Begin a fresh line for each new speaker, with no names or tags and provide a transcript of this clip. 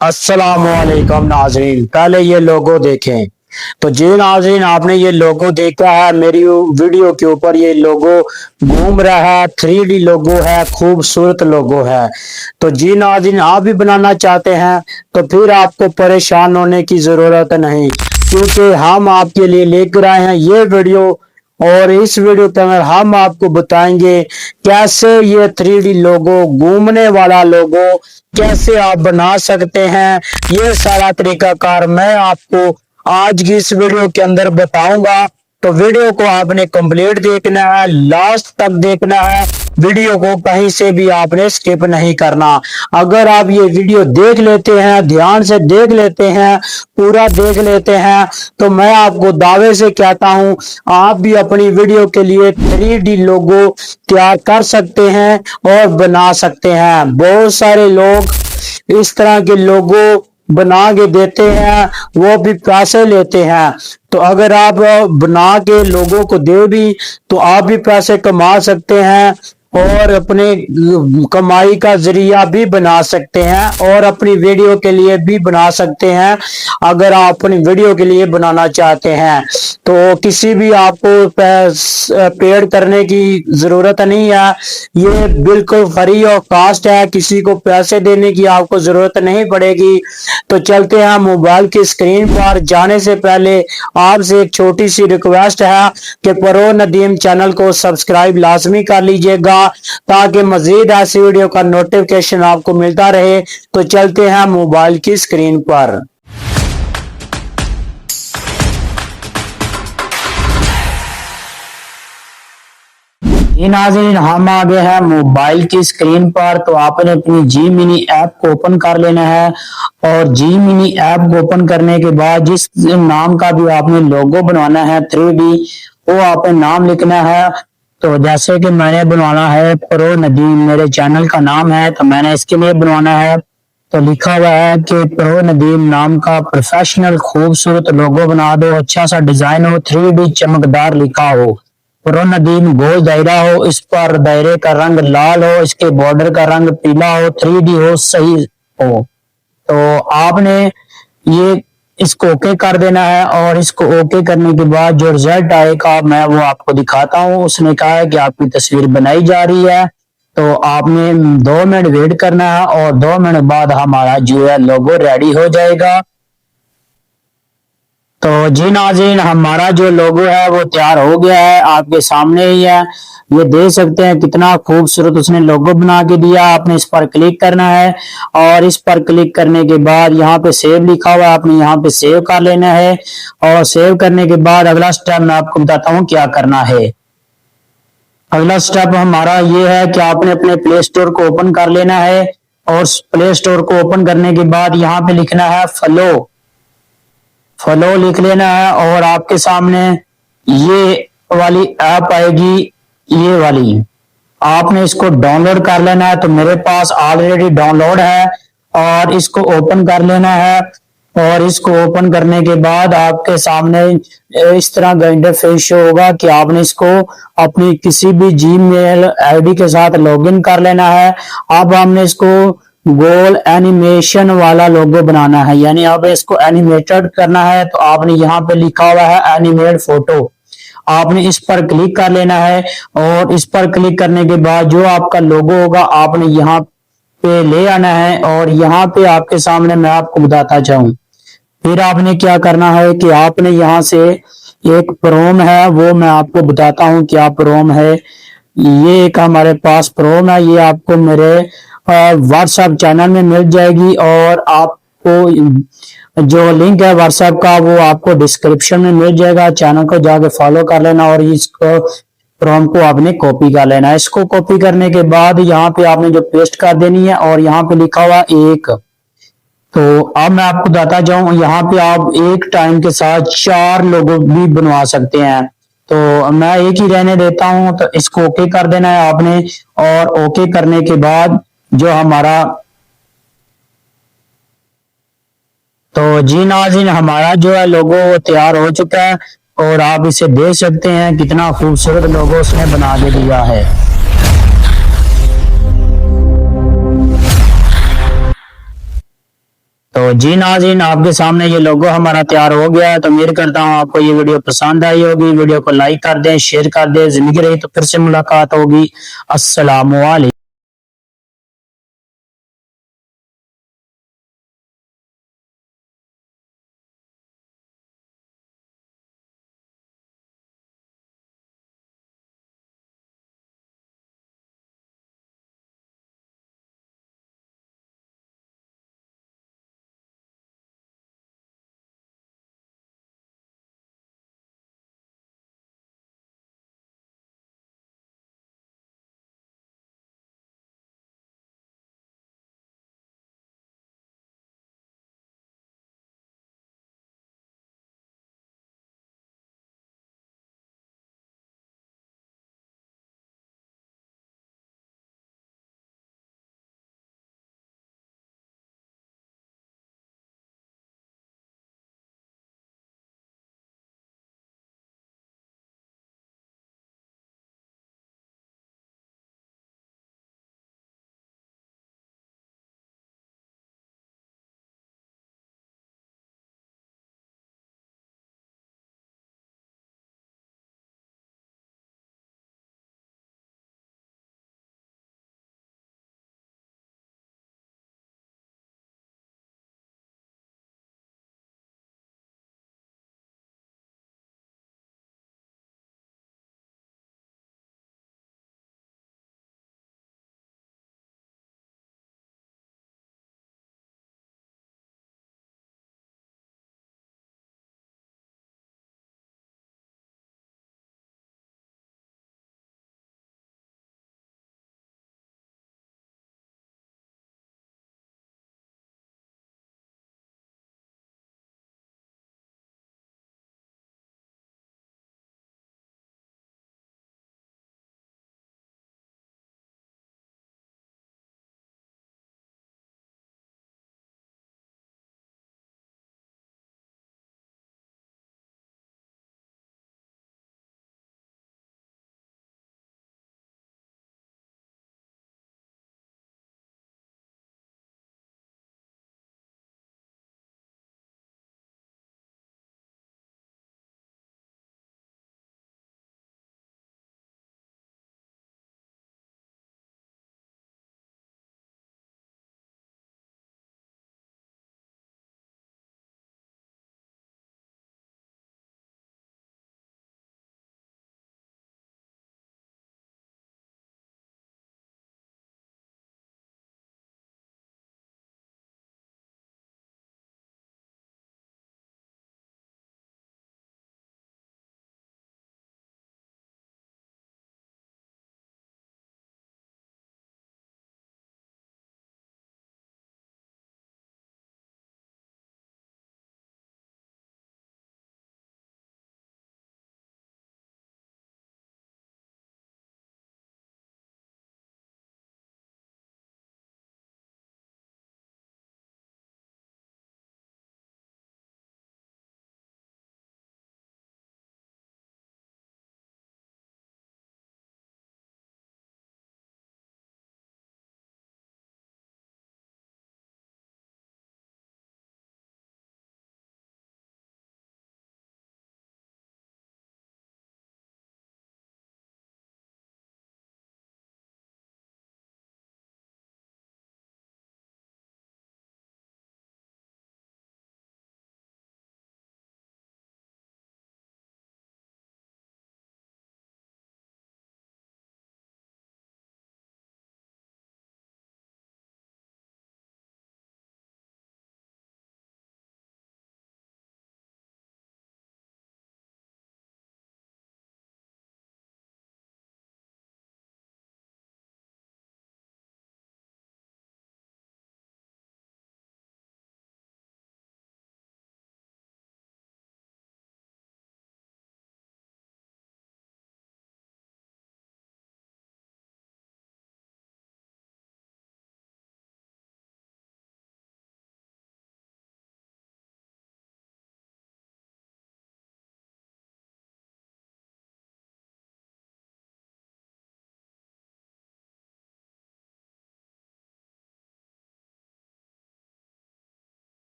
अस्सलामुअलैकुम नाजरीन, पहले ये लोगो देखें। तो जी नाजरीन, आपने ये लोगो देखा है मेरी वीडियो के ऊपर। ये लोगो घूम रहा है, 3D लोगो है, खूबसूरत लोगो है। तो जी नाजरीन, आप भी बनाना चाहते हैं तो फिर आपको परेशान होने की जरूरत नहीं, क्योंकि हम आपके लिए लेकर आए हैं ये वीडियो। और इस वीडियो के अंदर हम आपको बताएंगे कैसे ये 3D लोगो, घूमने वाला लोगो कैसे आप बना सकते हैं। ये सारा तरीकाकार मैं आपको आज की इस वीडियो के अंदर बताऊंगा। तो वीडियो को आपने कंप्लीट देखना है, लास्ट तक देखना है। वीडियो को कहीं से भी आपने स्किप नहीं करना। अगर आप ये वीडियो देख लेते हैं, ध्यान से देख लेते हैं, पूरा देख लेते हैं, तो मैं आपको दावे से कहता हूं आप भी अपनी वीडियो के लिए 3D लोगो तैयार कर सकते हैं और बना सकते हैं। बहुत सारे लोग इस तरह के लोगो बना के देते हैं, वो भी पैसे लेते हैं। तो अगर आप बना के लोगों को दे भी तो आप भी पैसे कमा सकते हैं और अपने कमाई का जरिया भी बना सकते हैं और अपनी वीडियो के लिए भी बना सकते हैं। अगर आप अपनी वीडियो के लिए बनाना चाहते हैं तो किसी भी आपको पेड करने की जरूरत नहीं है। ये बिल्कुल फ्री ऑफ कास्ट है, किसी को पैसे देने की आपको जरूरत नहीं पड़ेगी। तो चलते हैं मोबाइल की स्क्रीन पर। जाने से पहले आपसे एक छोटी सी रिक्वेस्ट है कि प्रो नदीम चैनल को सब्सक्राइब लाजमी कर लीजिएगा, ताकि मजीद ऐसी वीडियो का नोटिफिकेशन आपको मिलता रहे। तो चलते हैं मोबाइल की स्क्रीन पर। जी नाज़रीन, हम आ गए हैं मोबाइल की स्क्रीन पर। तो आपने अपनी जी मिनी ऐप को ओपन कर लेना है और जी मिनी ऐप को ओपन करने के बाद जिस नाम का भी आपने लोगो बनवाना है 3D, वो आपने नाम लिखना है। तो जैसे कि मैंने बनवाना है प्रो नदीम, मेरे चैनल का नाम है, तो मैंने इसके लिए बनवाना है। तो लिखा हुआ है कि प्रो नदीम नाम का प्रोफेशनल खूबसूरत लोगो बना दो, अच्छा सा डिजाइन हो, 3D चमकदार लिखा हो, प्रो नदीम गोल दायरा हो, इस पर दायरे का रंग लाल हो, इसके बॉर्डर का रंग पीला हो, 3D हो, सही हो। तो आपने ये इसको ओके कर देना है और इसको ओके करने के बाद जो रिजल्ट आएगा मैं वो आपको दिखाता हूँ। उसने कहा है कि आपकी तस्वीर बनाई जा रही है, तो आपने 2 मिनट वेट करना है और 2 मिनट बाद हमारा जो है लोगो रेडी हो जाएगा। तो जी नाज़रीन, हमारा जो लोगो है वो तैयार हो गया है, आपके सामने ही है। ये देख सकते हैं कितना खूबसूरत उसने लोगो बना के दिया। आपने इस पर क्लिक करना है और इस पर क्लिक करने के बाद यहाँ पे सेव लिखा हुआ है, आपने यहाँ पे सेव कर लेना है। और सेव करने के बाद अगला स्टेप मैं आपको बताता हूँ क्या करना है। अगला स्टेप हमारा ये है कि आपने अपने प्ले स्टोर को ओपन कर लेना है और प्ले स्टोर को ओपन करने के बाद यहाँ पे लिखना है फॉलो। फॉलो लिख लेना है और आपके सामने ये वाली ऐप आएगी, ये वाली। आपने इसको डाउनलोड कर लेना है। तो मेरे पास ऑलरेडी डाउनलोड है और इसको ओपन कर लेना है। और इसको ओपन करने के बाद आपके सामने इस तरह का इंटरफेस शो होगा कि आपने इसको अपनी किसी भी जीमेल आईडी के साथ लॉगिन कर लेना है। अब हमने इसको गोल एनिमेशन वाला लोगो बनाना है, यानी अब इसको एनिमेटेड करना है। तो आपने यहाँ पे लिखा हुआ है एनिमेट फोटो, आपने इस पर क्लिक कर लेना है और इस पर क्लिक करने के बाद जो आपका लोगो होगा आपने यहाँ पे ले आना है। और यहाँ पे आपके सामने मैं आपको बताता चाहूँ, फिर आपने क्या करना है कि आपने यहाँ से एक प्रोम है, वो मैं आपको बताता हूँ क्या प्रोम है। ये एक हमारे पास प्रोम है, ये आपको मेरे व्हाट्सएप चैनल में मिल जाएगी और आपको जो लिंक है व्हाट्सएप का वो आपको डिस्क्रिप्शन में मिल जाएगा। चैनल को जाके फॉलो कर लेना और इसको प्रोम को आपने कॉपी कर लेना है। इसको कॉपी करने के बाद यहाँ पे आपने जो पेस्ट कर देनी है और यहाँ पे लिखा हुआ एक। तो अब मैं आपको बताता जाऊं, यहाँ पे आप एक टाइम के साथ 4 लोगो भी बनवा सकते हैं। तो मैं एक ही रहने देता हूं। तो इसको ओके कर देना है आपने और ओके करने के बाद जो हमारा, तो जी नाज़रीन, हमारा जो है लोगो वो तैयार हो चुका है और आप इसे देख सकते हैं कितना खूबसूरत लोगो उसने बना के दिया है। जी नाज़रीन, आपके सामने ये लोगो हमारा तैयार हो गया है। तो उम्मीद करता हूँ आपको ये वीडियो पसंद आई होगी। वीडियो को लाइक कर दें, शेयर कर दें। जिंदगी रही तो फिर से मुलाकात होगी। अस्सलामु अलैकुम।